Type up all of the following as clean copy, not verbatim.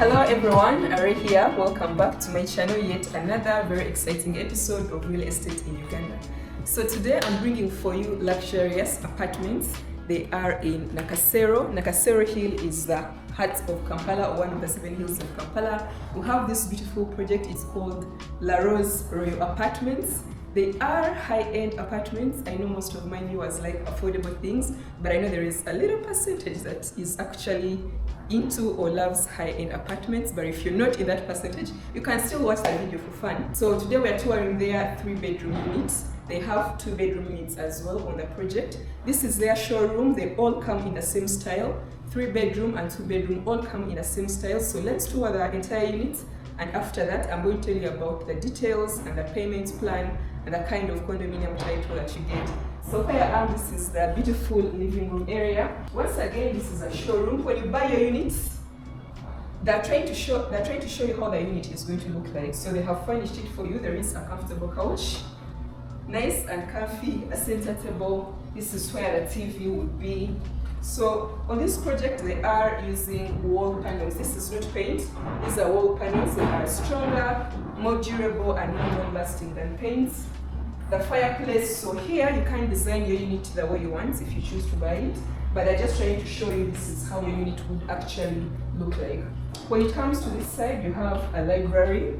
Hello everyone, Ari here. Welcome back to my channel. Yet another very exciting episode of real estate in Uganda. So today I'm bringing for you luxurious apartments. They are in Nakasero. Nakasero Hill is the heart of Kampala, or one of the 7 hills of Kampala. We have this beautiful project. It's called Larose Royal Apartments. They are high-end apartments. I know most of my viewers like affordable things, but I know there is a little percentage that is actually into or loves high-end apartments. But if you're not in that percentage, you can still watch the video for fun. So today we are touring their 3-bedroom units. They have 2-bedroom units as well on the project. This is their showroom. They all come in the same style. 3-bedroom and 2-bedroom all come in the same style. So let's tour the entire unit, and after that I'm going to tell you about the details and the payment plan and the kind of condominium title that you get. So here I am. This is the beautiful living room area. Once again, this is a showroom. When you buy your units, they're trying to show you how the unit is going to look like. So they have furnished it for you. There is a comfortable couch, nice and comfy, a center table. This is where the TV would be. So on this project, they are using wall panels. This is not paint. These are wall panels. They are stronger, more durable, and more long-lasting than paints. The fireplace. So here you can design your unit the way you want if you choose to buy it. But I'm just trying to show you this is how your unit would actually look like. When it comes to this side, you have a library.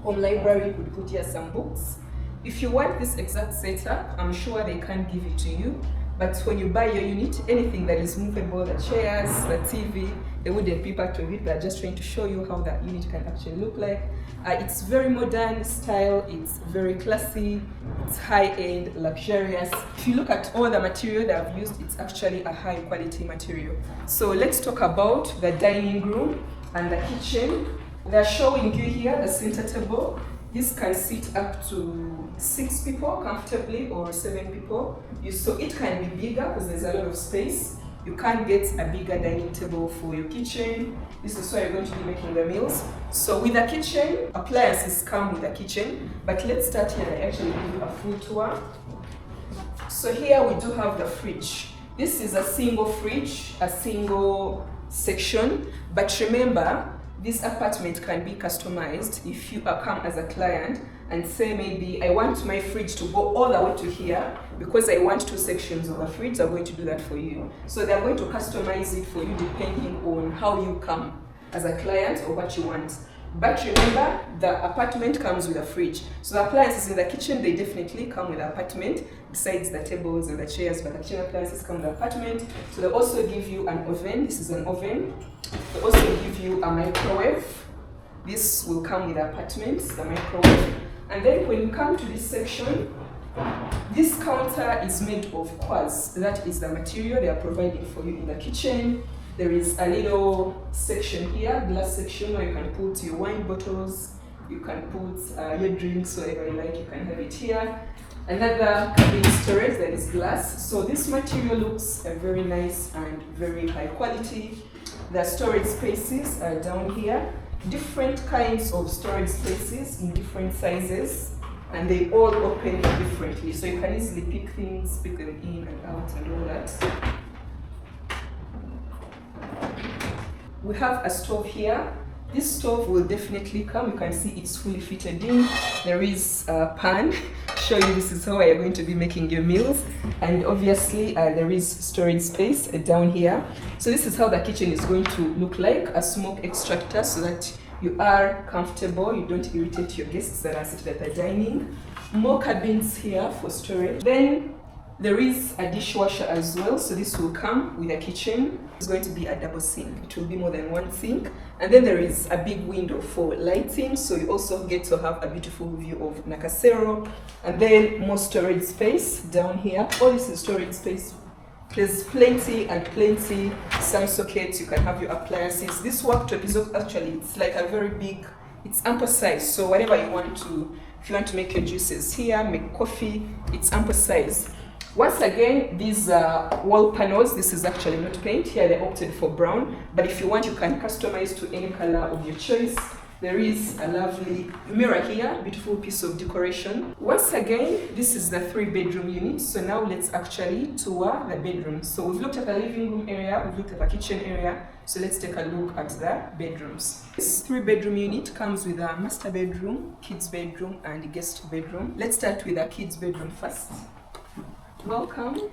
Home library. You could put here some books. If you want this exact setup, I'm sure they can give it to you. But when you buy your unit, anything that is movable, the chairs, the TV, they wouldn't be part of it. They're just trying to show you how that unit can actually look like. It's very modern style, it's very classy, it's high-end, luxurious. If you look at all the material that I've used, it's actually a high-quality material. So let's talk about the dining room and the kitchen. They're showing you here the center table. This can sit up to 6 people comfortably, or 7 people. So it can be bigger because there's a lot of space. You can get a bigger dining table for your kitchen. This is where you're going to be making the meals. So with the kitchen, appliances come with the kitchen. But let's start here and actually give you a full tour. So here we do have the fridge. This is a single fridge, a single section. But remember, this apartment can be customized if you come as a client and say, maybe I want my fridge to go all the way to here because I want 2 sections of a fridge. They're going to do that for you. So they're going to customize it for you depending on how you come as a client or what you want. But remember, the apartment comes with a fridge. So the appliances in the kitchen, they definitely come with the apartment, besides the tables and the chairs, but the kitchen appliances come with the apartment. So they also give you an oven. This is an oven. They also give you a microwave. This will come with the apartment, the microwave. And then when you come to this section, this counter is made of quartz. That is the material they are providing for you in the kitchen. There is a little section here, glass section, where you can put your wine bottles, you can put your drinks, whatever you like, you can have it here. Another cabin storage that is glass. So this material looks very nice and very high quality. The storage spaces are down here. Different kinds of storage spaces in different sizes, and they all open differently. So you can easily pick things, pick them in and out and all that. We have a stove here. This stove will definitely come. You can see it's fully fitted in. There is a pan. Show you this is how you're going to be making your meals. And obviously there is storage space down here. So this is how the kitchen is going to look like. A smoke extractor so that you are comfortable, you don't irritate your guests that are seated at the dining. More cabins here for storage. Then there is a dishwasher as well, so this will come with a kitchen. It's going to be a double sink. It will be more than one sink. And then there is a big window for lighting, so you also get to have a beautiful view of Nakasero. And then more storage space down here. All this is storage space. There's plenty and plenty. Some sockets, you can have your appliances. This worktop is actually, it's like a very big, it's ample size. So whatever you want to, if you want to make your juices here, make coffee, it's ample size. Once again, these wall panels, this is actually not paint. Here they opted for brown, but if you want, you can customize to any color of your choice. There is a lovely mirror here, beautiful piece of decoration. Once again, this is the 3-bedroom unit. So now let's actually tour the bedrooms. So we've looked at the living room area, we've looked at the kitchen area. So let's take a look at the bedrooms. This 3-bedroom unit comes with a master bedroom, kids bedroom, and guest bedroom. Let's start with the kids bedroom first. Welcome.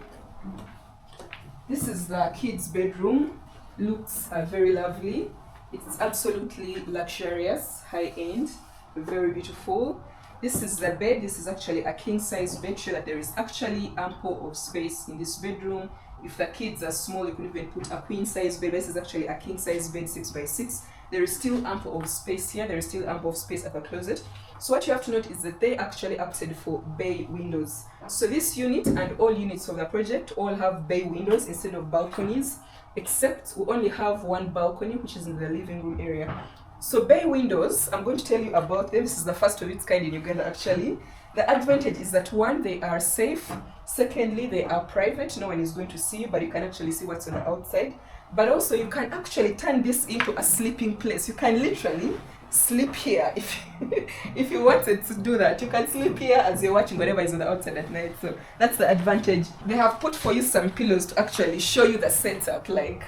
This is the kids bedroom. Looks very lovely. It's absolutely luxurious, high-end, very beautiful. This is the bed. This is actually a king-size bed. Show that there is actually ample of space in this bedroom. If the kids are small, you could even put a queen-size bed. This is actually a king-size bed, 6x6. There is still ample of space here. There is still ample of space at the closet. So what you have to note is that they actually opted for bay windows. So this unit and all units of the project all have bay windows instead of balconies, except we only have one balcony, which is in the living room area. So bay windows, I'm going to tell you about them. This is the first of its kind in Uganda actually. The advantage is that one, they are safe. Secondly, they are private. No one is going to see you, but you can actually see what's on the outside. But also you can actually turn this into a sleeping place. You can literally sleep here if you wanted to do that. You can sleep here as you're watching whatever is on the outside at night. So that's the advantage. They have put for you some pillows to actually show you the setup. Like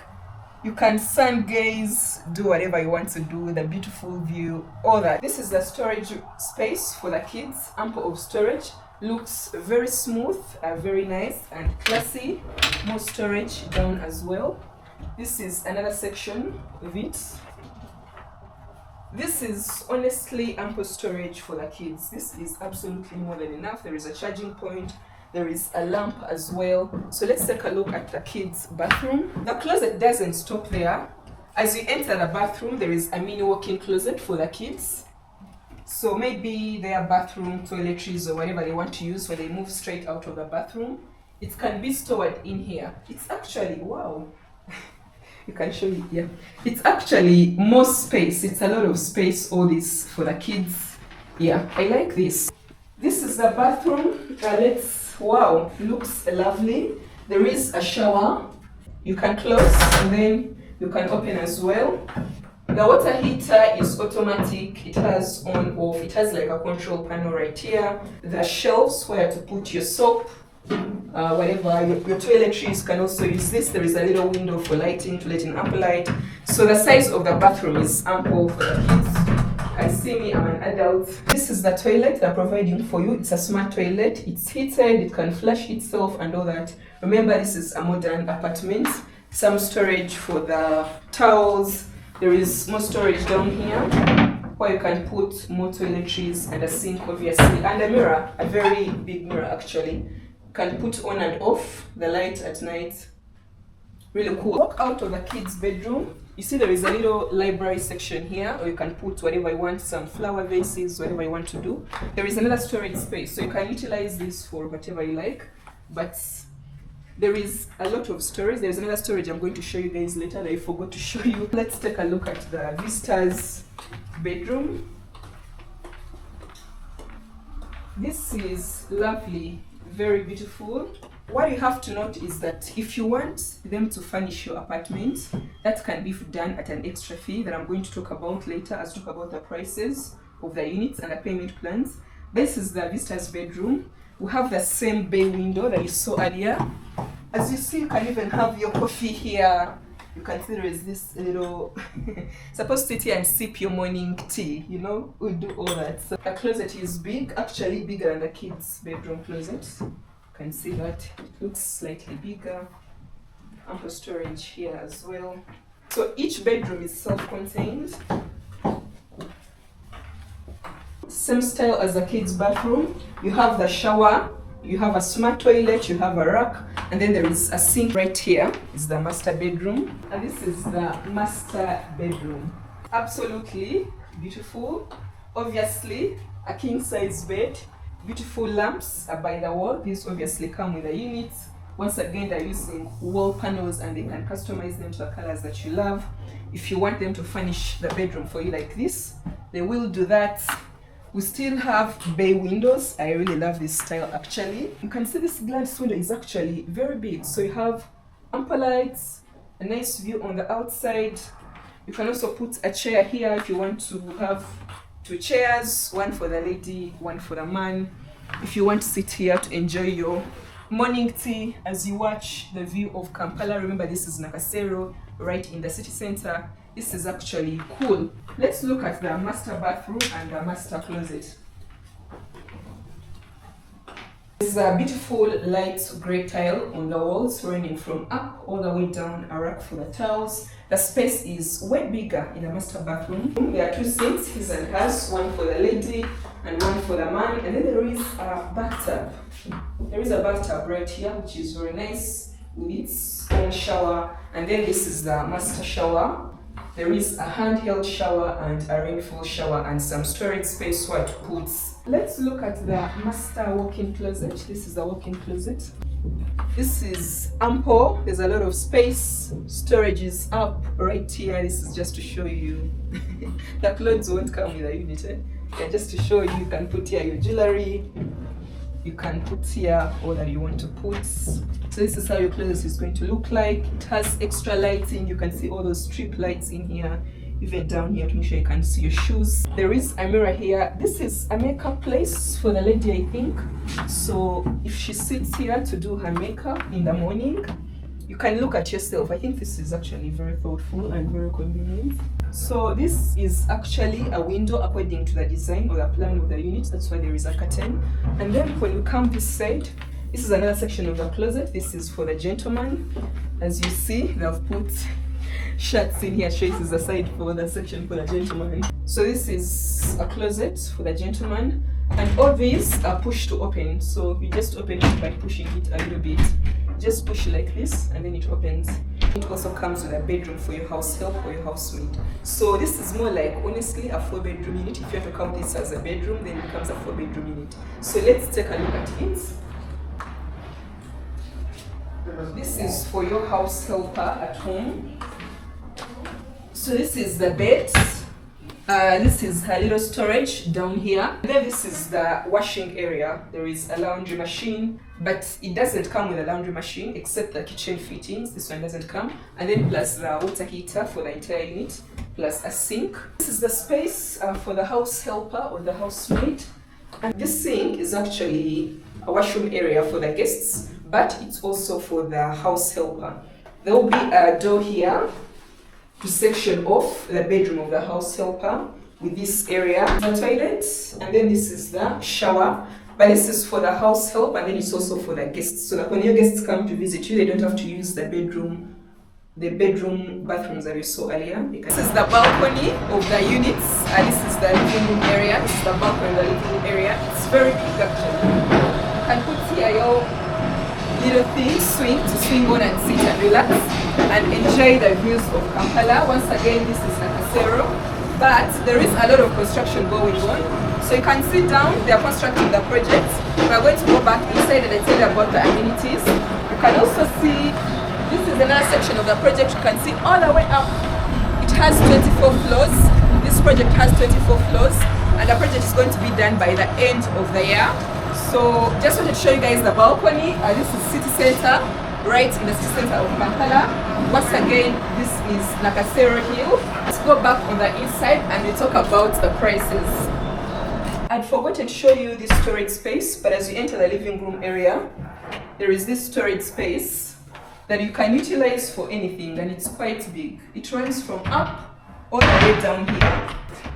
you can sun gaze, do whatever you want to do, the beautiful view, all that. This is the storage space for the kids. Ample of storage. Looks very smooth, very nice and classy. More storage down as well. This is another section of it. This is honestly ample storage for the kids. This is absolutely more than enough. There is a charging point. There is a lamp as well. So let's take a look at the kids' bathroom. The closet doesn't stop there. As you enter the bathroom, there is a mini walk-in closet for the kids. So maybe their bathroom, toiletries, or whatever they want to use when they move straight out of the bathroom, it can be stored in here. It's actually, wow. You can show it here. It's actually more space. It's a lot of space, all this for the kids. Yeah, I like this. This is the bathroom. Wow, looks lovely. There is a shower. You can close and then you can open as well. The water heater is automatic. It has on off. It has like a control panel right here. The shelves where to put your soap, whatever, your toiletries can also use this. There is a little window for lighting to let in ample light. So the size of the bathroom is ample for the kids. You can see me, I'm an adult. This is the toilet they're providing for you. It's a smart toilet. It's heated, it can flush itself and all that. Remember, this is a modern apartment. Some storage for the towels. There is more storage down here where you can put more toiletries and a sink obviously, and a mirror, a very big mirror actually. Can put on and off the light at night. Really cool. Walk out of the kids' bedroom. You see there is a little library section here, or you can put whatever you want, some flower vases, whatever you want to do. There is another storage space, so you can utilize this for whatever you like. But there is a lot of storage. There is another storage I'm going to show you guys later that I forgot to show you. Let's take a look at the visitors' bedroom. This is lovely. Very beautiful. What you have to note is that if you want them to furnish your apartment, that can be done at an extra fee that I'm going to talk about later as we talk about the prices of the units and the payment plans. This is the visitor's bedroom. We have the same bay window that you saw earlier. As you see, you can even have your coffee here. You can see there is this little supposed to sit here and sip your morning tea, you know, we do all that. So the closet is big, actually bigger than the kids' bedroom closet. You can see that it looks slightly bigger. Ample storage here as well. So each bedroom is self-contained. Same style as the kids' bathroom. You have the shower, you have a smart toilet, you have a rack, and then there is a sink right here. Is the master bedroom, and this is the master bedroom. Absolutely beautiful. Obviously a king-size bed. Beautiful lamps are by the wall. These obviously come with the units. Once again, they're using wall panels and they can customize them to the colors that you love. If you want them to furnish the bedroom for you like this, they will do that. We still have bay windows. I really love this style actually. You can see this glass window is actually very big. So you have ample lights, a nice view on the outside. You can also put a chair here if you want to have 2 chairs, one for the lady, one for the man. If you want to sit here to enjoy your morning tea as you watch the view of Kampala. Remember, this is Nakasero, right in the city center. This is actually cool. Let's look at the master bathroom and the master closet. There's a beautiful light grey tile on the walls running from up all the way down, a rack for the towels. The space is way bigger in the master bathroom. There are 2 sinks, his and hers, one for the lady and one for the man. And then there is a bathtub. There is a bathtub right here, which is very nice with its own shower. And then this is the master shower. There is a handheld shower and a rainfall shower and some storage space where to put. Let's look at the master walk-in closet. This is the walk-in closet. This is ample. There's a lot of space. Storage is up right here. This is just to show you. The clothes won't come with a unit. Yeah, just to show you, you can put here your jewelry. You can put here all that you want to put. So this is how your clothes is going to look like. It has extra lighting. You can see all those strip lights in here, even down here to make sure you can see your shoes. There is a mirror here. This is a makeup place for the lady, I think. So if she sits here to do her makeup in the morning, you can look at yourself. I think this is actually very thoughtful and very convenient. So this is actually a window according to the design or the plan of the unit. That's why there is a curtain. And then when you come this side, this is another section of the closet. This is for the gentleman. As you see, they've put shirts in here. This is the side for the section for the gentleman. So this is a closet for the gentleman. And all these are push to open. So you just open it by pushing it a little bit. Just push like this and then it opens. It also comes with a bedroom for your house help or your housemaid. So this is more like, honestly, a 4-bedroom unit. If you have to count this as a bedroom, then it becomes a 4-bedroom unit. So let's take a look at it. This is for your house helper at home. So this is the bed. This is her little storage down here. And then this is the washing area. There is a laundry machine, but it doesn't come with a laundry machine except the kitchen fittings. This one doesn't come. And then plus the water heater for the entire unit, plus a sink. This is the space for the house helper or the housemaid. And this sink is actually a washroom area for the guests, but it's also for the house helper. There will be a door here to section off the bedroom of the house helper with this area, the toilet, and then this is the shower. But this is for the house help, and then it's also for the guests. So that when your guests come to visit you, they don't have to use the bedroom bathrooms that you saw earlier. This is the balcony of the units. This is the living room area. This is the balcony of the living room area. It's very big actually. You can put here your little thing, swing on and sit and relax and enjoy the views of Kampala. Once again, this is Nakasero, but there is a lot of construction going on. So you can sit down, they are constructing the project. We are going to go back inside and I tell you about the amenities. You can also see, this is another section of the project. You can see all the way up. It has 24 floors. This project has 24 floors and the project is going to be done by the end of the year. So just wanted to show you guys the balcony. This is city center, right in the city center of Kampala. Once again, this is Nakasero Hill. Let's go back on the inside and we talk about the prices. I'd forgotten to show you this storage space, but as you enter the living room area, there is this storage space that you can utilize for anything, and it's quite big. It runs from up all the way down here.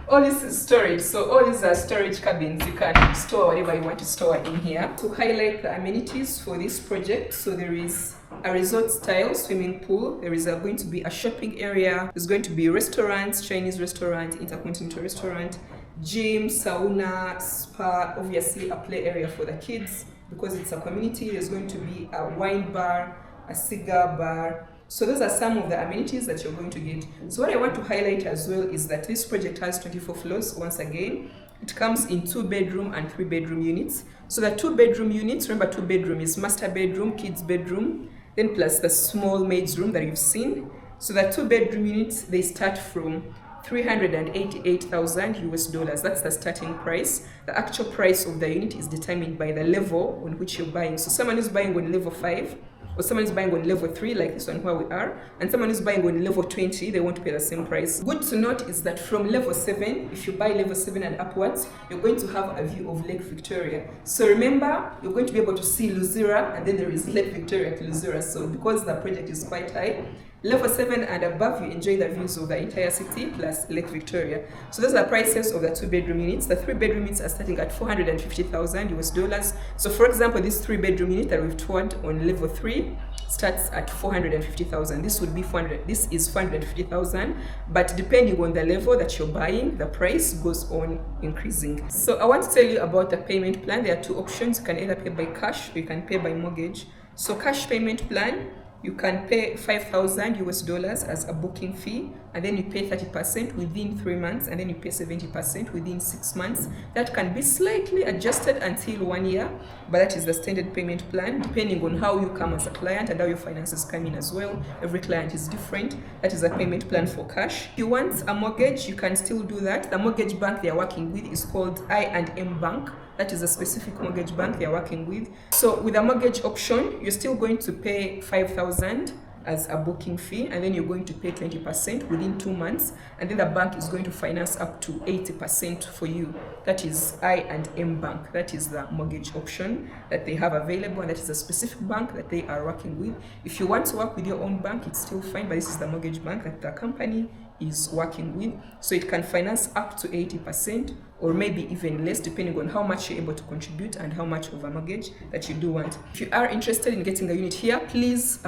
All this is storage, so all these are storage cabins. You can store whatever you want to store in here. To highlight the amenities for this project, so there is a resort style swimming pool. There is going to be a shopping area. There's going to be restaurants, Chinese restaurant, intercontinental restaurant, gym, sauna, spa, obviously a play area for the kids because it's a community. There's going to be a wine bar, a cigar bar. So those are some of the amenities that you're going to get. So what I want to highlight as well is that this project has 24 floors. Once again, it comes in 2-bedroom and 3-bedroom units. So the 2-bedroom units, remember 2-bedroom is master bedroom, kids bedroom, then plus the small maid's room that you've seen. So the 2-bedroom units, they start from $388,000 US. That's the starting price. The actual price of the unit is determined by the level on which you're buying. So someone who's buying on level 5, or someone is buying on level 3 like this one where we are, and someone is buying on level 20, they want to pay the same price. Good to note is that from level 7, if you buy level 7 and upwards, you're going to have a view of Lake Victoria. So remember, you're going to be able to see Luzira, and then there is Lake Victoria to Luzira. So because the project is quite high, level 7 and above, you enjoy the views of the entire city plus Lake Victoria. So those are the prices of the 2-bedroom units. The 3-bedroom units are starting at 450,000 US dollars. So for example, this 3-bedroom unit that we've toured on level 3 starts at 450,000. This would be 400. This is 450,000, but depending on the level that you're buying, the price goes on increasing. So I want to tell you about the payment plan. There are 2 options. You can either pay by cash or you can pay by mortgage. So cash payment plan, you can pay 5,000 US dollars as a booking fee, and then you pay 30% within 3 months, and then you pay 70% within 6 months. That can be slightly adjusted until 1 year, but that is the standard payment plan, depending on how you come as a client and how your finances come in as well. Every client is different. That is a payment plan for cash. If you want a mortgage, you can still do that. The mortgage bank they are working with is called I&M Bank. That is a specific mortgage bank they are working with. So with a mortgage option, you're still going to pay 5,000 as a booking fee, and then you're going to pay 20% within 2 months, and then the bank is going to finance up to 80% for you. That is I&M Bank. That is the mortgage option that they have available, and that is a specific bank that they are working with. If you want to work with your own bank, it's still fine, but this is the mortgage bank that the company is working with. So it can finance up to 80% or maybe even less, depending on how much you're able to contribute and how much of a mortgage that you do want. If you are interested in getting a unit here, please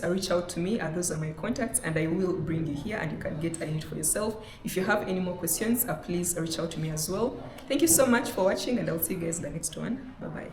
reach out to me. Those are my contacts, and I will bring you here and you can get a unit for yourself. If you have any more questions, please reach out to me as well. Thank you so much for watching, and I'll see you guys in the next one. Bye bye.